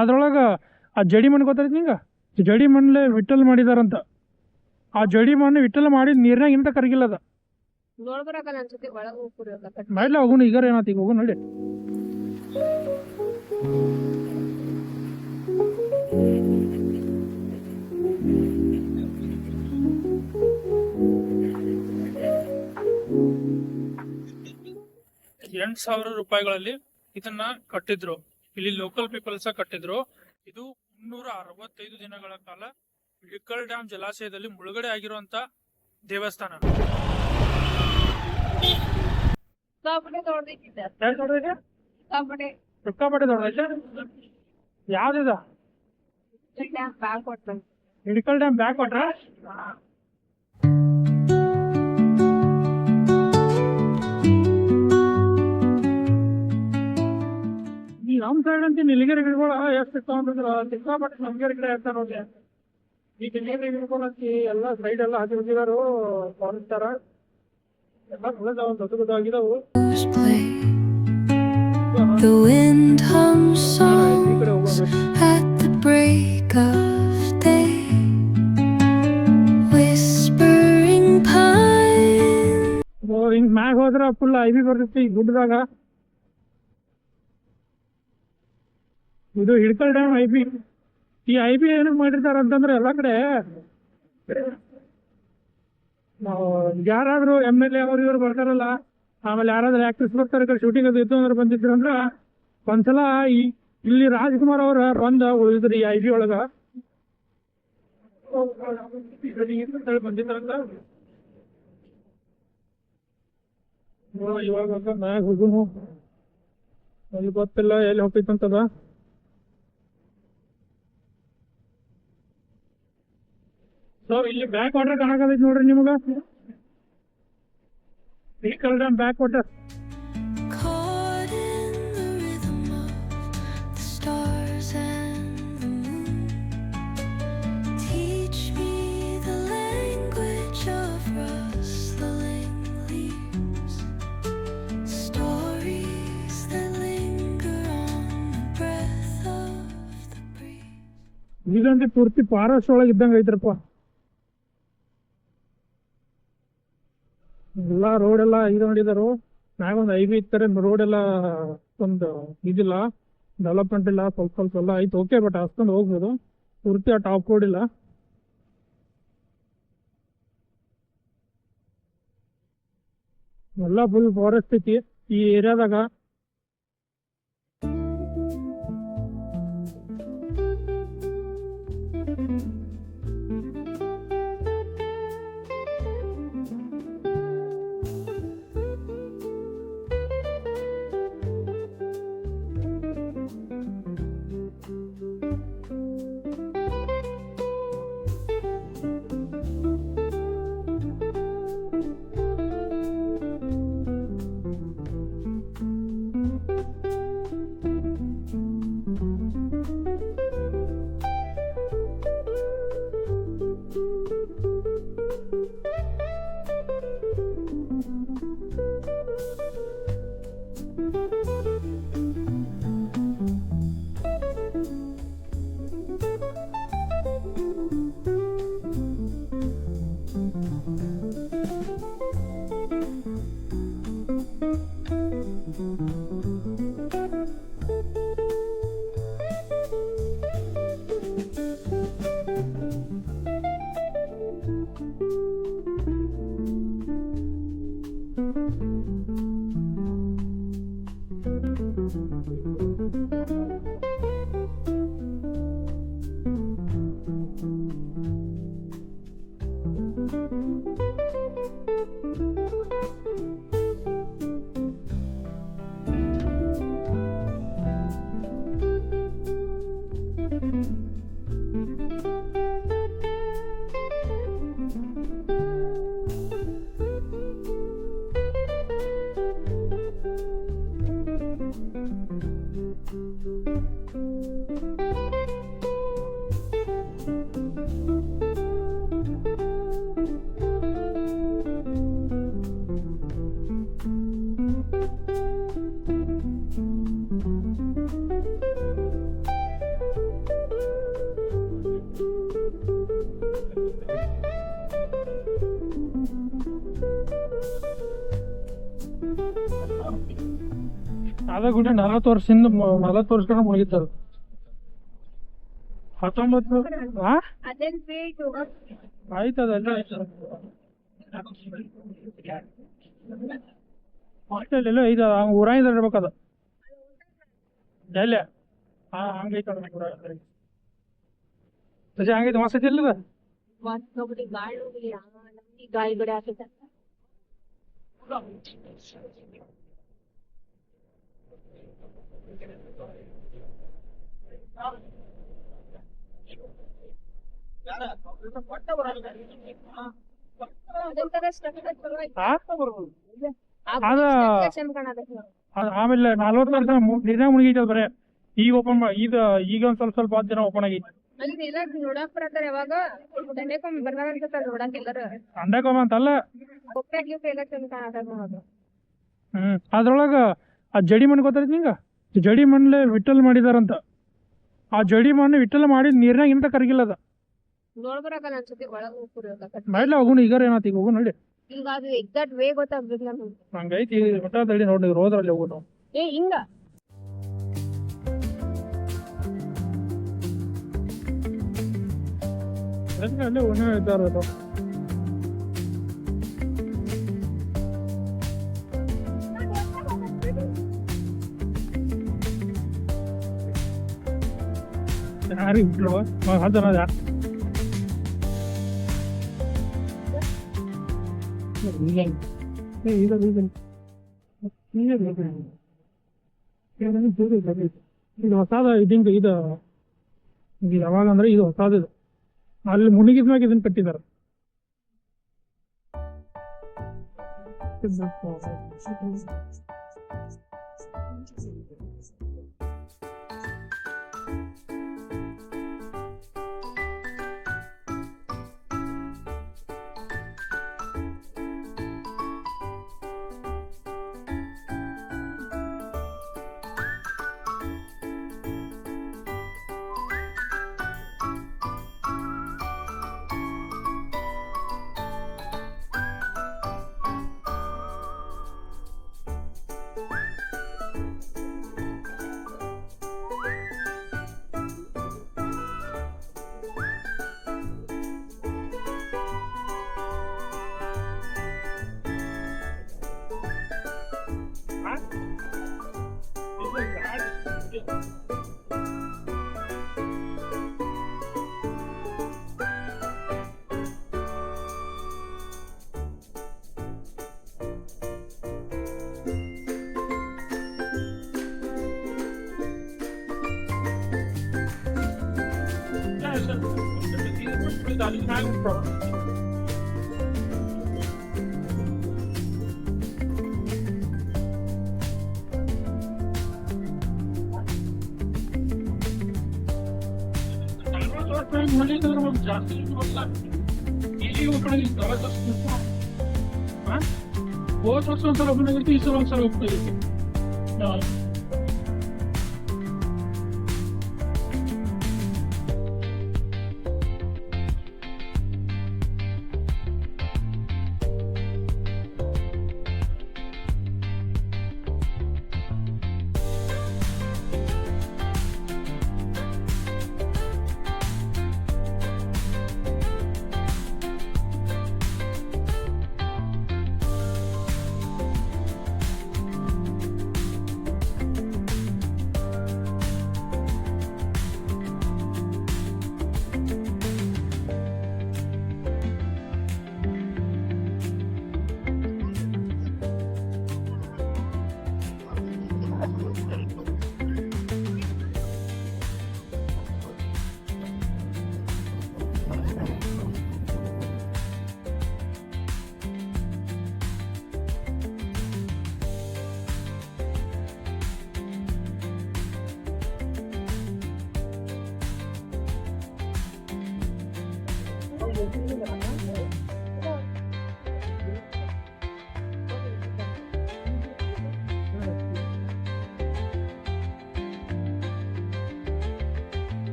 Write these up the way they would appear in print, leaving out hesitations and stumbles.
ಅದ್ರೊಳಗೆ ಆ ಜಡಿ ಮಣ್ಣು ಗೊತ್ತೈತಿ ನಿಂಗೆ, ಜಡಿ ಮಣ್ಣಲೆ ವಿಠಲ್ ಮಾಡಿದಾರಂತ. ಆ ಜಡಿ ಮಣ್ಣು ವಿಠಲ್ ಮಾಡಿದ ನೀರ್ನಾಗ ಇಂತ ಕರಗಿಲ್ಲ ಅದ. ಮಾಡ್ಲ ಹೋಗುನು ಈಗ ಏನಾಯ್ತು, ಈಗ ಹೋಗು ನೋಡಿ. ₹8,000 ಇದನ್ನ ಕಟ್ಟಿದ್ರು. ಇಲ್ಲಿ ಲೋಕಲ್ ಪೀಪಲ್ಸ್ ಕಟ್ಟಿದ್ರು. ಇದು 365 ದಿನಗಳ ಕಾಲ ಹಿಡಕಲ್ ಡ್ಯಾಮ್ ಜಲಾಶಯದಲ್ಲಿ ಮುಳುಗಡೆ ಆಗಿರುವಂತ ದೇವಸ್ಥಾನ. ಸಿಕ್ಕಾಪಟ್ಟೆ ದೊಡ್ಡದೈತೆ. ಯಾವ್ದಿದ? Hidkal dam back water. ನಮ್ ಸೈಡ್ ಅಂತ ನೀಲಗಿರಿ ಗಿಡಗಳು ಎಷ್ಟು ಸಿಕ್ಕಾಕೊಂಡಿದ್ರ, ಸಿಕ್ಕಾಪಟ್ಟೆ ನಮ್ಗೇರಿ ಗಿಡ ಇರ್ತಾರ ನೋಡ್ರಿ. ಈ ನೀಲಗಿರಿ ಗಿಡಗಳು ಹಚ್ಚಿ ಎಲ್ಲ ಸೈಡ್ ಎಲ್ಲ ಹಚ್ಚಿ ಬಿಟ್ಟಿದಾರು ಫಾರೆಸ್ಟರ. ಎಲ್ಲ ಮುಳದಾವ, ದೊಡ್ಡದಾಗಿದಾವು. The wind hums songs at the break of day, whispering pine. ಹಿಂಗ್ ಮ್ಯಾಗ ಹೋದ್ರ ಫುಲ್ ಐಬಿ ಬರ್ತೈತಿ ಈ ಗುಡ್ಡದಾಗ. ಇದು ಹಿಡಕಲ್ ಡ್ಯಾಮ್ ಐಬಿ. ಈ ಐಬಿ ಏನಕ್ಕೆ ಮಾಡಿರ್ತಾರ ಅಂತಂದ್ರೆ ಎಲ್ಲ ಕಡೆ ಯಾರಾದ್ರೂ MLA ಅವ್ರು ಇವ್ರು ಬರ್ತಾರಲ್ಲ, ಆಮೇಲೆ ಯಾರಾದ್ರೂ ಆಕ್ಟ್ರೆಸ್ ಬರ್ತಾರೆ ಶೂಟಿಂಗ್ ಅದು ಇತ್ತು ಅಂದ್ರೆ ಬಂದಿದ್ರು ಅಂದ್ರ ಒಂದ್ಸಲ ಇಲ್ಲಿ ರಾಜ್ಕುಮಾರ್ ಅವ್ರ ಬಂದ ಉಳಿದ್ರಿ ಈ ಐಬಿ ಒಳಗ ಬಂದಿದ್ರಂತ. ಇವಾಗ ಮ್ಯಾಗ ಹೋಗುನು, ಅಲ್ಲಿ ಗೊತ್ತಿಲ್ಲ ಎಲ್ಲಿ ಹೋಗ್ತೈತಂತದ. ಸೊ ಇಲ್ಲಿ ಬ್ಯಾಕ್ ವಾಟರ್ ಕಾಣಕತೈತಿ ನೋಡ್ರಿ ನಿಮಗ, Hidkal dam back water. Caught in the rhythm of the stars and the moon, teach me the language of rustling leaves, stories that linger on the breath of the breeze. ಇದಂತೆ ಪೂರ್ತಿ forest ಒಳಗೆ ಇದ್ದಂಗ ಐತ್ರಪ್ಪ. ಎಲ್ಲಾ road ಎಲ್ಲ ಇದು ಮಾಡಿದಾರು. ಮ್ಯಾಗ ಒಂದು IB ಇತ್ತಾರೆ, road ಎಲ್ಲ ಒಂದು ಇದಿಲ್ಲ, ಡೆವಲಪ್ಮೆಂಟ್ ಇಲ್ಲ, ಸ್ವಲ್ಪ ಸ್ವಲ್ಪ ಎಲ್ಲ ಐತೆ ಓಕೆ. ಬಟ್ ಅಷ್ಟೊಂದು ಹೋಗ್ಬೋದು, ಪೂರ್ತಿ ಆ ಟಾಪ್ ರೋಡ್ ಇಲ್ಲ. ಎಲ್ಲ ಫುಲ್ ಫಾರೆಸ್ಟ್ ಐತಿ ಈ ಏರಿಯಾದಾಗ. ಅದ ಗುಡಿ 40 ವರ್ಷದಿಂದ 40 ವರ್ಷ ಮುಗಿತಾರ 19 ಆಯ್ತು ಅದೆಲ್ಲ ಹಾಸ್ಟೆಲ್ ಎಲ್ಲ ಐದು ಊರಾಗಿಂದ ಇರ್ಬೇಕದ ಎಲ್ಲಿ ಹಂಗೈತ ರಜೆ ಹಂಗೈತೆ ಮಸ್ತ್ ಇಲ್ಲದ ಆಮೇಲೆ 40 ವರ್ಷ ನಿಜ ಮುಳುಗೈತದ ಬರೇ ಈಗ ಓಪನ್ ಈಗ ಒಂದ್ ಸ್ವಲ್ಪ ದಿನ ಓಪನ್ ಆಗೈತಿ ಅಂಡಕೊಮ್ಮ ಅಂತಲ್ಲ ಅದ್ರೊಳಗ ಆ ಜಡಿ ಮಣ್ಣು ಗೊತ್ತೈತಿ ನಿಂಗ ಜಡಿ ಮಣ್ಣಲೆ ವಿಠಲ್ ಮಾಡಿದಾರಂತ ಆ ಜಡಿ ಮಣ್ಣು ವಿಠಲ್ ಮಾಡಿದ ನೀರ್ನಾಗ ಇಂತ ಕರಗಿಲ್ಲ ಅದ ಮಾಡ್ಲ ಹೋಗುಣ ಈಗ ಏನಾತ ಈಗ ಹೋಗು ನೋಡಿ ಹಂಗೈತಿ ಹೊಟ್ಟ ತಡಿ ನೋಡಿ ರೋದ್ರಲ್ಲಿ ಹೋಗುಣ ಅಲ್ಲೇ ಒಣ ಇದ್ದಾರ ಯಾರು ಇಟ್ರು ಅದನ್ನ ಇದು ಹೊಸಾದ ಇದಿಂಗ ಇದು ಯಾವಾಗ ಅಂದ್ರೆ ಇದು ಹೊಸಾದ ಇದು ಅಲ್ಲಿ ಮುಳುಗಿದ್ಮ್ಯಾಗ ಇದನ್ನ ಕಟ್ಟಿದಾರ ಜಾಸ್ತಿ ಹೋದ ವರ್ಷ ಒಂದ್ಸಲ ಓಪನ್ ಆಗಿತ್ತು ಈ ಸಲ ಒಂದ್ಸಲ ಓಪನ್ ಆಗಿತ್ತು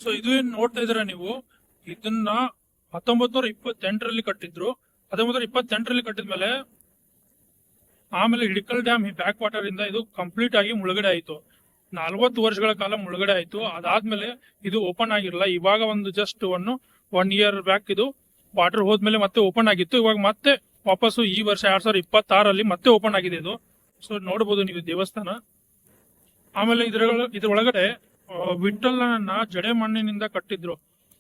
ಸೊ ಇದು ಏನ್ ನೋಡ್ತಾ ಇದ್ದೀರಾ ನೀವು, ಇದನ್ನ 1928ರಲ್ಲಿ ಕಟ್ಟಿದ್ರು. 1928ರಲ್ಲಿ ಕಟ್ಟಿದ್ಮೇಲೆ ಆಮೇಲೆ ಹಿಡಕಲ್ ಡ್ಯಾಮ್ ಈ ಬ್ಯಾಕ್ ವಾಟರ್ ಇಂದ ಇದು ಕಂಪ್ಲೀಟ್ ಆಗಿ ಮುಳುಗಡೆ ಆಯ್ತು. 40 ವರ್ಷಗಳ ಕಾಲ ಮುಳುಗಡೆ ಆಯ್ತು. ಅದಾದ್ಮೇಲೆ ಇದು ಓಪನ್ ಆಗಿರಲ್ಲ. ಇವಾಗ ಒಂದು ಜಸ್ಟ್ ಒನ್ ಇಯರ್ ಬ್ಯಾಕ್ ಇದು ವಾಟರ್ ಹೋದ್ಮೇಲೆ ಮತ್ತೆ ಓಪನ್ ಆಗಿತ್ತು. ಇವಾಗ ಮತ್ತೆ ವಾಪಸ್ಸು ಈ ವರ್ಷ 2026ರಲ್ಲಿ ಮತ್ತೆ ಓಪನ್ ಆಗಿದೆ ಇದು. ಸೊ ನೋಡಬಹುದು ನೀವು ದೇವಸ್ಥಾನ. ಆಮೇಲೆ ಇದ್ರೊಳಗಡೆ ವಿಠ್ಠಲನ ಜಡೆ ಮಣ್ಣಿನಿಂದ ಕಟ್ಟಿದ್ರು.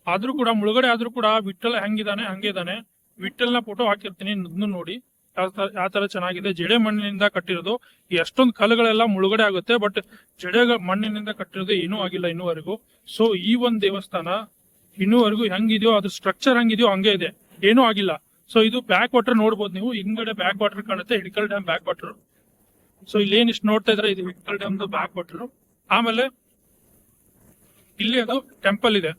ಆದ್ರೂ ಕೂಡ ಮುಳುಗಡೆ ಆದ್ರೂ ಕೂಡ ವಿಠ್ಠಲ ಹೆಂಗಿದಾನೆ ಹಂಗೆ ಇದಾನೆ. ವಿಠ್ಠಲ್ನ ಫೋಟೋ ಹಾಕಿರ್ತೀನಿ, ಇದನ್ನು ನೋಡಿ ಯಾವ ತರ ಚೆನ್ನಾಗಿದೆ. ಜಡೆ ಮಣ್ಣಿನಿಂದ ಕಟ್ಟಿರೋದು. ಎಷ್ಟೊಂದು ಕಲ್ಲುಗಳೆಲ್ಲ ಮುಳುಗಡೆ ಆಗುತ್ತೆ, ಬಟ್ ಜಡೆ ಮಣ್ಣಿನಿಂದ ಕಟ್ಟಿರೋದು ಏನೂ ಆಗಿಲ್ಲ ಇನ್ನೂವರೆಗೂ. ಸೊ ಈ ಒಂದು ದೇವಸ್ಥಾನ ಇನ್ನೂವರೆಗೂ ಹೆಂಗಿದೆಯೋ ಅದ್ರ ಸ್ಟ್ರಕ್ಚರ್ ಹೆಂಗಿದೆಯೋ ಹಂಗೆ ಇದೆ, ಏನೂ ಆಗಿಲ್ಲ. ಸೊ ಇದು ಬ್ಯಾಕ್ ವಾಟರ್ ನೋಡ್ಬೋದು ನೀವು, ಹಿಂದ್ಗಡೆ ಬ್ಯಾಕ್ ವಾಟರ್ ಕಾಣುತ್ತೆ, Hidkal dam back water. So ಇಲ್ಲಿ ಏನಿಷ್ಟು ನೋಡ್ತಾ ಇದ್ರೆ ಇದು ಹಿಡಕಲ್ ಡ್ಯಾಮ್ ಬ್ಯಾಕ್ ವಾಟರ್. ಆಮೇಲೆ ಇಲ್ಲಿ ಅದು ಟೆಂಪಲ್ ಇದೆ.